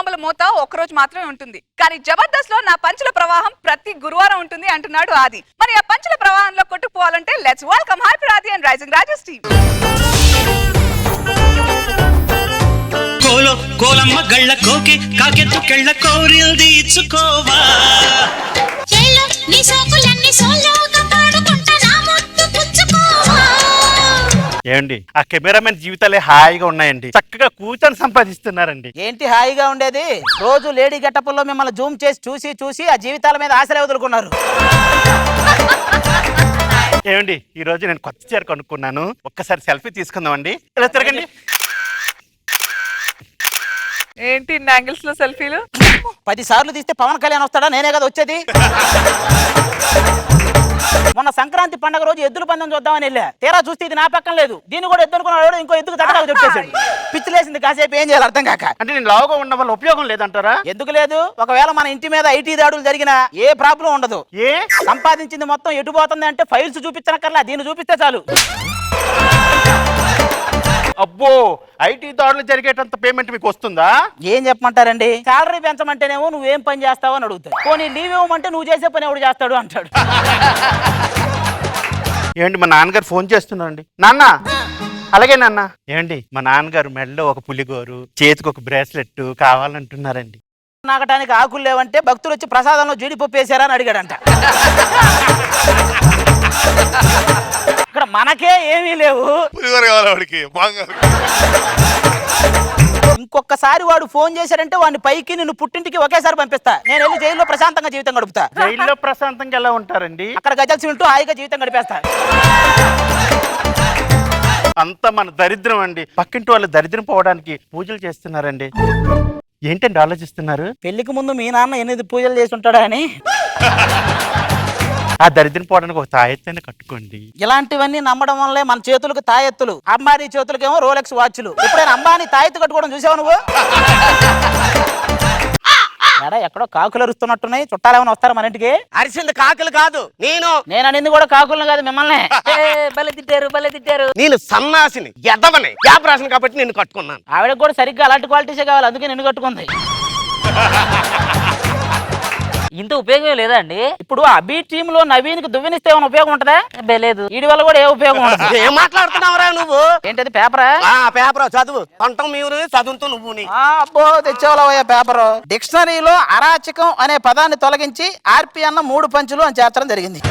బాంబుల మోత ఒక్కరోజు మాత్రమే ఉంటుంది. కానీ జబర్దస్త్ లో నా పంచుల ప్రవాహం ప్రతి గురువారం ఉంటుంది అంటున్నాడు ఆది. మరి ఆ పంచుల ప్రవాహంలో కొట్టుకుపోవాలంటే లెట్స్ వెల్కమ్ హ్యాపీ రాధి అండ్ రైజింగ్ రాజెస్ టీమ్. కోలమ్మ గళ్ళ కోకి కాకెత్తు కెళ్ళ కోరిల్ది ఇచ్చుకోవా చెల్లో నీ సోకులన్నీ సోలోగా పాడుకుంటా నా ముద్దు పుచ్చుకోవా. ఏండి ఆ కెమెరామెన్ జీవితాలే హాయిగా ఉన్నాయండి, చక్కగా కూర్చొని సంపాదిస్తున్నారండి. ఏంటి హాయిగా ఉండేది? రోజు లేడీ గెటప్లో మిమ్మల్ని జూమ్ చేసి చూసి చూసి ఆ జీవితాల మీద ఆశలే వదులుకున్నారు. ఏమండి ఈ రోజు నేను కొత్త చీర కొనుక్కున్నాను, ఒక్కసారి సెల్ఫీ తీసుకుందామండి. ఇలా తిరగండి. ఏంటి యాంగిల్స్ లో సెల్ఫీలు? 10 సార్లు తీస్తే పవన్ కళ్యాణ్ వస్తాడా? నేనే కదా వచ్చేది. మొన్న సంక్రాంతి పండుగ రోజు ఎద్దుల పందెం చూద్దామని వెళ్ళా, తీరా చూస్తే ఇది నా పక్కన లేదు, దీన్ని కూడా ఎద్దు అనుకున్నాడు, ఇంకో ఎద్దుకు తగ్గడానికి చెప్పేసాడు. పిచ్చిలేసింది, కాసేపు ఏం చేయాలి అర్థం కాక. అంటే నేను లావుగా ఉండడం వల్ల ఉపయోగం లేదంటారా? ఎందుకు లేదు? ఒకవేళ మన ఇంటి మీద ఐటీ దాడులు జరిగినా ఏ ప్రాబ్లం ఉండదు. ఏ సంపాదించింది మొత్తం ఎటు పోతుంది అంటే ఫైల్స్ చూపించనక్కర్లా, దీన్ని చూపిస్తే చాలు. అబ్బో, ఐటీ దాడులు జరిగేటంత పేమెంట్ మీకు వస్తుందా? ఏం చెప్పమంటారండి, సాలరీ పెంచమంటేనేమో నువ్వేం పని చేస్తావు అని అడుగుతాడు, పోనీ లీవ్ ఇవ్వమంటే నువ్వు చేసే పని ఎవడు చేస్తాడు అంటాడు. ఏంటి మా నాన్నగారు ఫోన్ చేస్తున్నారండి. నాన్న అలాగే నాన్న. ఏంటి మా నాన్నగారు మెడలో ఒక పులిగోరు, చేతికి ఒక బ్రేస్లెట్ కావాలంటున్నారండి. నాకటానికి ఆకులు లేవంటే భక్తులు వచ్చి ప్రసాదంలో జీడిపప్పు వేసారా అని అడిగాడంట. ఇక్కడ మనకే ఏమీ లేవు, ఇంకొకసారి వాడు ఫోన్ చేశాడంటే వాడిని పైకి నిన్ను పుట్టింటికి ఒకేసారి పంపిస్తా. నేను వెళ్ళి జైల్లో ప్రశాంతంగా జీవితం గడుపుతా. జైల్లో ప్రశాంతంగా ఎలా ఉంటారండి? అక్కడ గజల్సి వింటూ హాయిగా జీవితం గడిపేస్తా. అంతా మన దరిద్రం అండి. పక్కింటి వాళ్ళు దరిద్రం పోవడానికి పూజలు చేస్తున్నారండి. ఏంటండి ఆలోచిస్తున్నారు? పెళ్లికి ముందు మీ నాన్న 8 పూజలు చేసి ఉంటాడా అని. ఆ దరిద్రం పోవడానికి ఒక తాయెత్తైనా కట్టుకోండి. ఇలాంటివన్నీ నమ్మడం వల్లే మన చేతులకు తాయెత్తులు, అంబానీ చేతులకేమో రోలెక్స్ వాచ్లు. ఎప్పుడైనా అంబానీ తాయెత్తు కట్టుకోవడం చూసావు నువ్వు? ఎడా ఎక్కడో కాకులు అరుస్తున్నట్టున్నాయి, చుట్టాలేమైనా వస్తారా మన ఇంటికి? అరిసింది కాకులు కాదు, నేను అనింది కూడా కాకులను కాదు మిమ్మల్ని. భలే తిట్టారు. నేను సన్నాసిని, ఎదవని, గ్యాప్ రాసిన కాబట్టి నిన్ను కట్టుకున్నాను. ఆవిడకి కూడా సరిగ్గా అలాంటి క్వాలిటీసే కావాలి, అందుకే నిన్ను కట్టుకుంది. ఇంత ఉపయోగం లేదా అండి? ఇప్పుడు అబీ టీమ్ లో నవీన్కి దువ్వెనిస్తే ఏమైనా ఉపయోగం ఉంటదా? లేదు. వీడి వల్ల కూడా ఏ ఉపయోగం ఉండదు. ఏం మాట్లాడుతున్నావురా నువ్వు? ఏంటది పేపరా? పేపర్ చదువు. తొంటం మీరు చదువుతూ నువ్వు. అబ్బో తెచ్చేవాళ్ళ పేపర్. డిక్షనరీలో అరాచకం అనే పదాన్ని తొలగించి ఆర్పి అన్న 3 పంచులు అని చేర్చడం జరిగింది.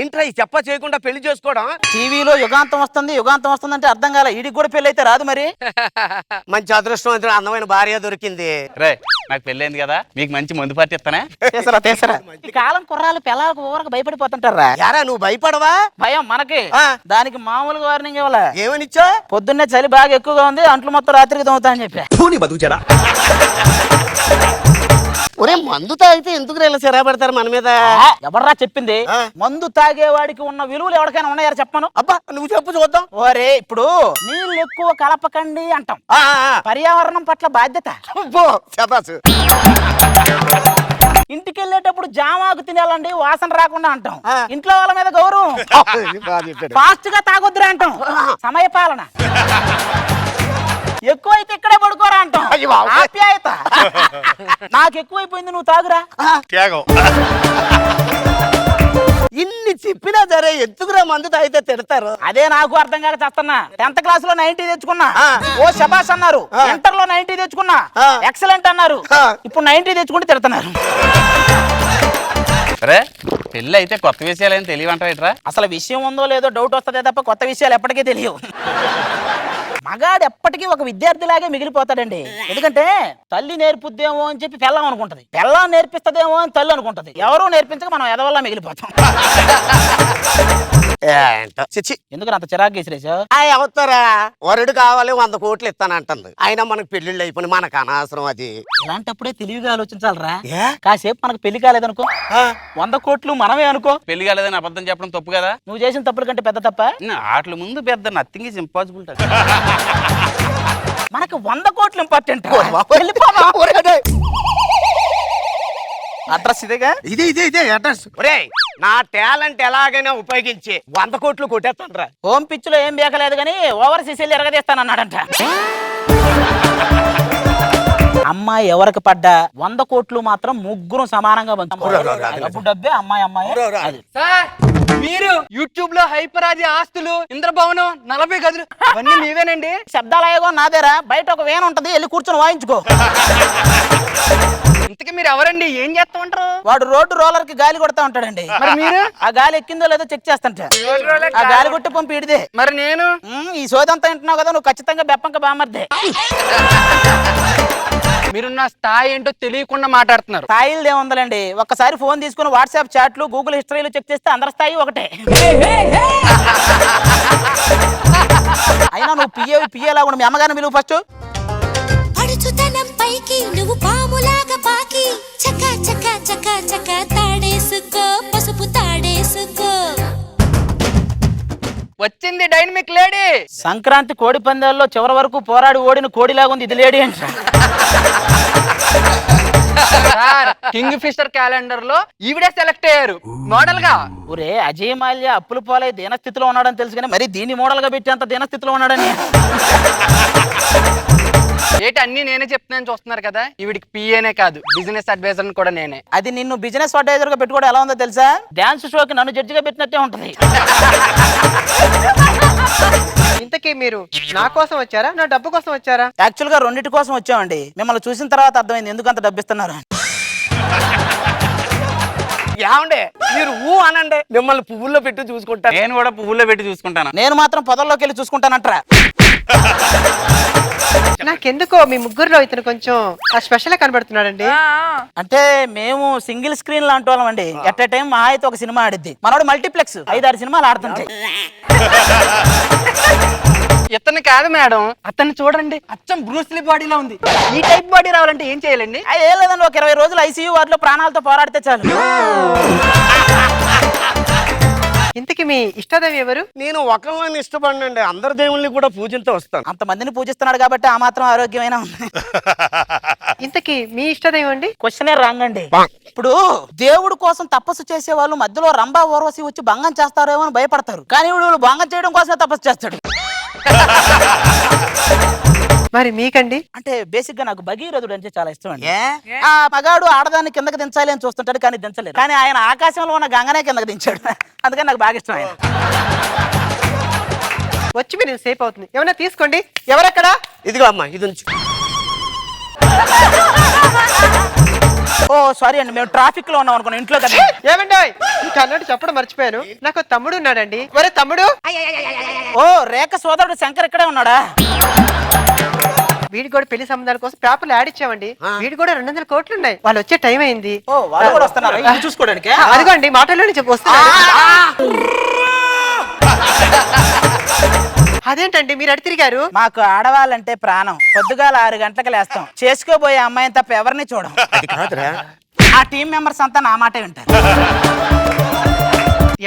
ఏంట్రా ఈ చెప్ప చేయకుండా పెళ్లి చేసుకోవడం? టీవీలో యుగాంతం వస్తుంది అంటే అర్థం కాలే. ఈడికి కూడా పెళ్లి అయితే రాదు మరి. మంచి అదృష్టవంతుడు, అందమైన భార్య దొరికింది. రే నాకు పెళ్ళైంది కదా, మీకు మంచి మందు పార్టీ ఇస్తానే. తీసరా ఈ కాలం కుర్రాలు పిల్లలకు ఊరకు భయపడిపోతుంటారా? యారా నువ్వు భయపడవా? భయం మనకి. దానికి మామూలుగా వార్నింగ్ ఇవ్వాల. ఏమనిచ్చా? పొద్దున్నే చలి బాగా ఎక్కువగా ఉంది, అంట్లు మొత్తం రాత్రికి తోముతా అని చెప్పా. ఒరే మందు తాగితే ఎందుకు ఇలా సిరా పెడతారు మన మీద? ఎవర్రా చెప్పింది? మందు తాగేవాడికి ఉన్న విలువలు ఎవరికైనా ఉన్నాయా చెప్పను. అబ్బా నువ్వు చెప్పు చూద్దాం. ఓరే ఇప్పుడు నీళ్ళు ఎక్కువ కలపకండి అంటాం, పర్యావరణం పట్ల బాధ్యత. ఇంటికి వెళ్ళేటప్పుడు జామాకు తినాలండి, వాసన రాకుండా అంటాం. ఇంట్లో వాళ్ళ మీద గౌరవం. ఫాస్ట్ గా తాగొద్దురా అంటాం, సమయ పాలన. ఎక్కువైతే ఇక్కడే పడుకోరా అంటాం, ఆప్యాయత. నాకు ఎక్కువైపోయింది నువ్వు తాగురా. ఇన్ని చెప్పినా సరే ఎందుకురా మందు తాగితే తిడతారు? అదే నాకు అర్థం కాక చేస్తున్నా. 10th క్లాస్ లో 90 తెచ్చుకున్నా, ఓ శబాష్ అన్నారు. ఇంటర్ లో 90 తెచ్చుకున్నా, ఎక్సలెంట్ అన్నారు. ఇప్పుడు 90 తెచ్చుకుంటే తిడుతున్నారు. రే పెళ్ళి అయితే కొత్త విషయాలు తెలియవంటారా? అసలు విషయం ఉందో లేదో డౌట్ వస్తుందే తప్ప కొత్త విషయాలు ఎప్పటికీ తెలియవు. మగాడు ఎప్పటికీ ఒక విద్యార్థిలాగే మిగిలిపోతాడండి. ఎందుకంటే తల్లి నేర్పుద్దేమో అని చెప్పి పెళ్ళం అనుకుంటది, పెళ్ళం నేర్పిస్తదేమో అని తల్లి అనుకుంటది. ఎవరూ నేర్పించక మనం ఎదవల్లా మిగిలిపోతాం. ఎందుకు అంత చిరాకు గీసిరేసావు? అవుతారా వరుడు కావాలి 100 కోట్లు ఇస్తానంటుంది. అయినా మనకు పెళ్లిళ్ళు అయిపోయి మనకు అనవసరం అది. ఇలాంటప్పుడే తెలివిగా ఆలోచించాలరా. కాసేపు మనకు పెళ్లి కాలేదనుకో, 100 కోట్లు మనమే అనుకో. పెళ్లి కాలేదని అబద్ధం చెప్పడం తప్పు కదా? నువ్వు చేసిన తప్పుల కంటే పెద్ద తప్ప? వాటి ముందు పెద్ద నథింగ్ ఇస్ ఇంపాసిబుల్. మనకు 100 కోట్లు ఇంపార్టెంట్. అడ్రస్ ఇదేగా? ఇదే అడ్రస్. ఒరేయ్ నా టాలెంట్ ఎలాగైనా ఉపయోగించి 100 కోట్లు కొట్టేస్తాను. హోమ్ పిచ్ లో ఏం బేకలేదు కానీ ఓవర్ సీసీలు ఎరగదీస్తానన్నాడంట. అమ్మాయి ఎవరికి పడ్డా 100 కోట్లు మాత్రం ముగ్గురు సమానంగా పంచుకోవాలి. డబ్బు డబ్బే, అమ్మాయి అమ్మాయి. అది సార్ మీరు యూట్యూబ్ లో హైపరాది ఆస్తులు ఇంద్రభవనం 40 గదులు అవన్నీ మీవేనండి? శబ్దాలయగో నాదేరా, బయట ఒక వేన ఉంటది, వెళ్ళి కూర్చొని వాయించుకో. ఇంతకీ మీరు ఎవరండి? ఏం చేస్తా ఉంటారు? వాడు రోడ్డు రోలర్ కి గాలి కొడతా ఉంటాడండి. మరి మీరు? ఆ గాలి ఎక్కిందో లేదో చెక్ చేస్తంట. ఆ గాలి కొట్టి పంపి ఇడిదే. మరి నేను? ఈ సోదంతా వింటున్నావు కదా, నువ్వు ఖచ్చితంగా బెప్పంక బామర్దే. మీరు నా స్థాయి ఏంటో తెలియకుండా మాట్లాడుతున్నారు. స్థాయిలు ఏముందండి, ఒక్కసారి ఫోన్ తీసుకుని వాట్సాప్ చాట్లు, గూగుల్ హిస్టరీలు చెక్ చేస్తే అందరి స్థాయి ఒకటే. అయినా నువ్వు పిఏలా ఉండి మీ అమ్మగారిని పిలువు ఫస్ట్. పడుచుతనం పైకి నువ్వు పాములాగా పాకి చక చక చక చక తాడేసుకో పసుపు తాడేసుకో. వచ్చింది డైనమిక్ లేడీ. సంక్రాంతి కోడి పందాల్లో చివరి వరకు పోరాడి ఓడిన కోడిలాగా ఉంది ఇది లేడీ అంట. సార్ కింగ్ ఫిషర్ క్యాలెండర్ లో ఈవిడే సెలెక్ట్ అయ్యారు మోడల్ గా. ఒరే అజయ్ మాల్యా అప్పులు పాలై దీనస్థితిలో ఉన్నాడని తెలుసు కానీ మరి దీన్ని మోడల్ గా పెట్టేంత దీనస్థితిలో ఉన్నాడని. ఏంటి అన్ని నేనే చెప్తున్నాను చూస్తున్నారు కదా. ఈవిడికి పిఏనే కాదు బిజినెస్ అడ్వైజర్ కూడా నేనే. అది నిన్ను బిజినెస్ అడ్వైజర్ గా పెట్టుకోవడం ఎలా ఉందో తెలుసా? డాన్స్ షోకి నన్ను జడ్జిగా పెట్టినట్టే ఉంటది. ఇంతకీ మీరు నా కోసం వచ్చారా నా డబ్బు కోసం వచ్చారా? యాక్చువల్ గా రెండింటి కోసం వచ్చామండి. మిమ్మల్ని చూసిన తర్వాత అర్థమైంది ఎందుకు అంత డబ్బు ఇస్తున్నారు. ఏమండే మీరు ఊ అనండి, మిమ్మల్ని పువ్వుల్లో పెట్టి చూసుకుంటారు. నేను కూడా పువ్వుల్లో పెట్టి చూసుకుంటాను. నేను మాత్రం పొదల్లోకి వెళ్ళి చూసుకుంటానంటరా. నాకెందుకో మీ ముగ్గురులో ఇతను కొంచెం స్పెషల్ కనబడుతున్నాడండి. అంటే మేము సింగిల్ స్క్రీన్ లాంటి వాళ్ళం అండి. ఎట్ టైం మా అయితే ఒక సినిమా ఆడిద్ది, మనోడు మల్టీప్లెక్స్ 5-6 సినిమాలు ఆడుతుంటాయి. ఇతను కాదు మేడం, అతన్ని చూడండి అచ్చం బ్రూస్లీ బాడీలో ఉంది. ఈ టైప్ బాడీ రావాలంటే ఏం చేయాలండి? ఏం లేదండి, ఒక 20 రోజులు ఐసీయూ వార్డులో ప్రాణాలతో పోరాడితే చాలు. ఇంతకీ మీ ఇష్టదైవం ఎవరు? నేను ఒకళ్ళని ఇష్టపడినండి, అందరి దేవుళ్ళని కూడా పూజలతో వస్తాను. అంతమందిని పూజిస్తున్నాడు కాబట్టి ఆ మాత్రం ఆరోగ్యమైన ఉంది. ఇంతకీ మీ ఇష్టదైవం అండి? క్వశ్చనే రాంగ్ అండి. ఇప్పుడు దేవుడు కోసం తపస్సు చేసే వాళ్ళు మధ్యలో రంభా ఊర్వశి వచ్చి భంగం చేస్తారేమో అని భయపడతారు, కానీ వీడు భంగం చేయడం కోసమే తపస్సు చేస్తాడు. మరి మీకండి? అంటే బేసిక్ గా నాకు భగీరథుడు అంటే చాలా ఇష్టం అండి. ఆ మగాడు ఆడదాన్ని కిందకి దించాలి అని చూస్తుంటాడు కానీ దించలేదు, కానీ ఆయన ఆకాశంలో ఉన్న గంగనే కిందకి దించాడు. అందుకని నాకు బాగా ఇష్టం ఆయన. వచ్చి మీరు సేఫ్ అవుతుంది, ఏమన్నా తీసుకోండి. ఎవరెక్కడ? ఇదిగో అమ్మా ఇది ఉంచు. ఓ సారీ అండి, మేము ట్రాఫిక్ లో ఉన్నాం అనుకున్నాం, ఇంట్లో కదా. ఏమండి మీకు అన్నట్టు చెప్పడం మర్చిపోయాను, నాకు తమ్ముడు ఉన్నాడండి. ఒరే తమ్ముడు. ఓ రేఖ సోదరుడు శంకర్ ఇక్కడే ఉన్నాడా? వీడి కూడా పెళ్లి సంబంధాల కోసం పేపర్లు యాడ్ ఇచ్చామండి. వీడి కూడా 200 కోట్లు ఉన్నాయి. వాళ్ళు వచ్చే టైం అయింది. ఓ వాళ్ళు కూడా వస్తున్నారు ఇది చూసుకోవడానికి. అదిగోండి మాటల్లోనే చెప్పి వస్తున్నారు. అదేంటండి మీరు అడి తిరిగారు? మాకు ఆడవాళ్ళంటే ప్రాణం. పొద్దుగాల 6 గంటలకు లేస్తాం, చేసుకోబోయే అమ్మాయిని తప్ప ఎవరిని చూడం. అది కాదురా, ఆ టీం మెంబర్స్ అంతా నా మాటే వింటారు.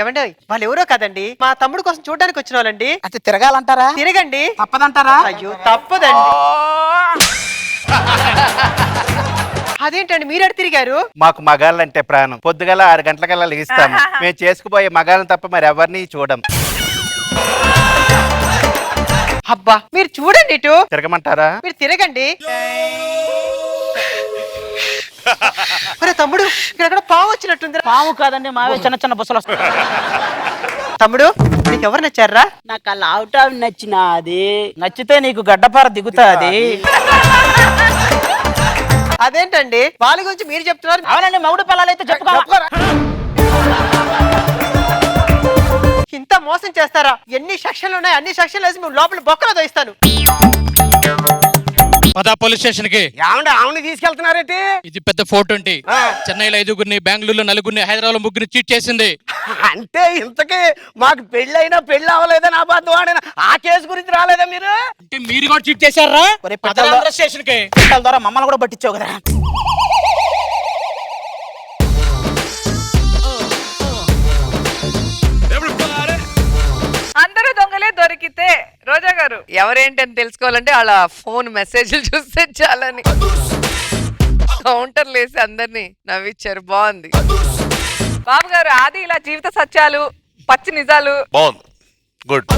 ఏమండి వాళ్ళు ఎవరో కదండి, మా తమ్ముడు కోసం చూడడానికి వచ్చిన వాళ్ళండి. అంటే తిరగాలంటారా? తిరగండి. తప్పదంటారా? అయ్యో తప్పదండి. అదేంటండి మీరు అడి తిరిగారు? మాకు మగాళ్ళంటే ప్రాణం. పొద్దుగల 6 గంటలకల్లా లెగిస్తాము. మేము చేసుకుపోయే మగాళ్ళని తప్ప మరి ఎవరిని చూడం. అబ్బా మీరు చూడండి, ఇటు తిరగమంటారా? మీరు తిరగండి. ఒరే తమ్ముడు ఇక్కడ పావు వచ్చినట్టుంది. పాము కాదండి, మావే చిన్న చిన్న బుసలు వస్తాయి. తమ్ముడు నీకు ఎవరు నచ్చారా? నాకు ఆ లావుటావి నచ్చినాది. నచ్చితే నీకు గడ్డపార దిగుతాది. అదేంటండి వాళ్ళ గురించి మీరు చెప్తున్నారు? అవునండి, మగుడు పిల్లలైతే చెప్పుకోరా. ఇంత మోసం చేస్తారా? ఎన్ని సెక్షన్లు ఉన్నాయి, అన్ని సెక్షన్లు వేసి మేము లోపల బొక్కలో దోయిస్తాను. పదా పోలీస్ స్టేషన్ కి. ఏమండి ఆవుని తీసుకెళ్తున్నారేంటి? ఇది పెద్ద 420. చెన్నైలో 5గురిని, బెంగళూరులో 4గురిని, హైదరాబాద్ లో 3గురిని చీట్ చేసింది. అంటే ఇంతకీ మాకు పెళ్ళైనా పెళ్ళి అవ్వలేదని అబద్ధం ఆడిన ఆ కేసు గురించి రాలేదా మీరు? అంటే మీరు కూడా చీట్ చేశారా? స్టేషన్ కి పిట్టల ద్వారా మమ్మల్ని కూడా పట్టించావు కదా. అందరూ దొంగలే దొరికితే రోజా గారు ఎవరేంటని తెలుసుకోవాలంటే వాళ్ళ ఫోన్ మెసేజ్లు చూస్తే చాలని కౌంటర్లు వేసి అందరినీ నవ్విచ్చారు. బాగుంది బాబు గారు. ఆది ఇలా జీవిత సత్యాలు, పచ్చి నిజాలు బాగుంది, గుడ్.